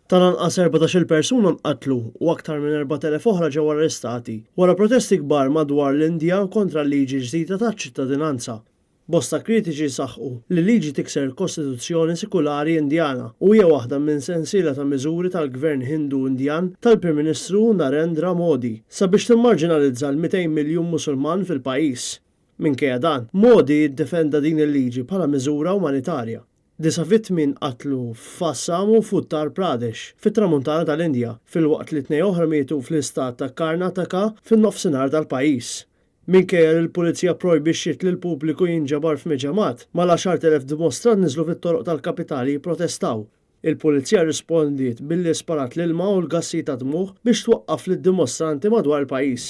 Tal-anqas 14-il persuna nqatlu u aktar minn 4,000 oħra ġew arrestati wara protesti kbar madwar l-Indja kontra l-liġi ġdida taċ-ċittadinanza. Bosta kritiċi saħħu li liġi tikser l-Kostituzzjoni Sekulari Indjana u hija waħda minn sensiela ta' miżuri tal-Gvern Hindu Indjan tal-Prim Ministru Narendra Modi sabiex timmarġinalizza l-200 miljun Musulman fil-pajjiż. Minkejja dan, Modi jiddefenda din il-liġi bħala miżura umanitarja. 9 vittmi nqatlu f'Assam u f'Uttar Pradesh fit-tramuntana tal-Indja filwaqt li 2 oħra mietu fl-istat ta' Karnataka fin-nofsinhar tal-pajjiż. Minkejja li l-pulizija projbixxiet li l-pubbliku jinġabar f'miġamat, mal-10,000 dimostrant niżlu fit-toroq tal-kapitali jipprotestaw. Il-pulizija rispondiet billi sparat l-ilma u l-gassi ta' dmuħ biex twaqqaf lid-dimostranti madwar il-pajjiż.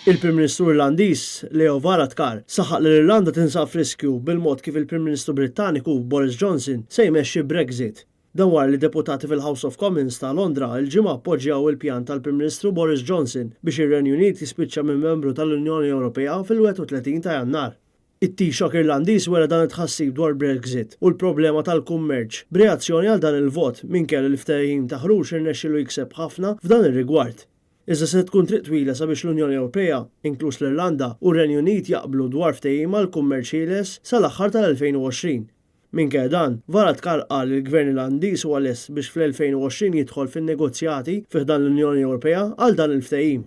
Il-Prim Ministru Irlandiż Leo Varadkar saħaq li l-Irlanda tinsab f'riskju bil-mod kif il-Prim Ministru Brittaniku Boris Johnson se jmexxi Brexit. Dan wara li deputati fil-House of Commons ta' Londra il-ġimgħa appoġġjaw il-pjan tal-Prim Ministru Boris Johnson biex ir-Renju Unit jispiċċa minn membru tal-Unjoni Ewropea fil-31 ta' Jannar. It-Taoiseach Irlandiż wera dan it-tħassib dwar Brexit u l-problema tal-kummerċ b'reazzjoni għal dan il-vot minkejja li l-ftehim ta' ħruġ irnexxielu jikseb ħafna f'dan ir-rigward. Iżda se tkun triq twila sabiex l-Unjoni Ewropea, inkluż l-Irlanda u r-Renju Unit jaqblu dwar ftehim għall-kummerċ ħieles sal-aħħar tal-2020. Minkejja dan, Varadkar qal li l-Gvern Irlandiż huwa lest biex fl-2020 jidħol fin-negozjati fih dan l-Unjoni Ewropea għal dan il-ftehim.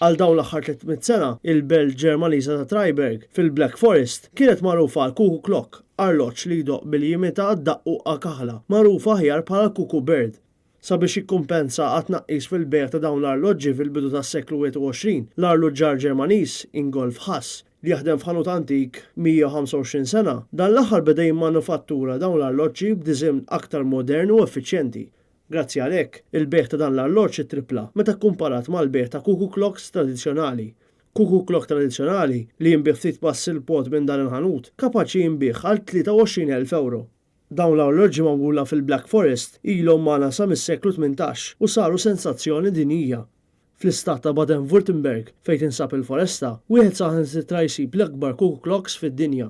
Għal dawn l-aħħar 300 sena, il-belt Ġermaniża ta' Freiburg fil-Black Forest kienet magħrufa għal Cuckoo Clock, arloġġ li jdoqq bil-jimita d-daqquqa kaħla, magħrufa aħjar bħala Cuckoo Bird. Sabiex jikkumpensa għat-tnaqqis fil-beħ ta' dawn l-arloġġi fil-bidu tas-seklu 21, l-arloġġar Ġermaniż Ingolf Hass li jaħdem f'ħanut antik 125 sena, dan l-aħħar beda jimmanufattura dawn l-arloġġi b'diżinn aktar modern u effiċjenti. Grazzi għalhekk, il-beħ ta' dan l-arloġġ ittripla meta kkumparat mal-beħ ta' Cuckoo Clocks tradizzjonali. Cuckoo Clock tradizzjonali li jinbih ftit pass il-pod minn dan il-ħanut kapaċi jinbih għal 23,000 euro. Dawn l-arloġġi magħmula fil-Black Forest ilhom magħna sa mis-seklu 18 u saru sensazzjoni dinjija. Fl-istat ta' Baden-Württemberg fejn tinsab il-foresta, wieħed saħansitra jsib l-akbar Cuckoo Clocks fid-dinja.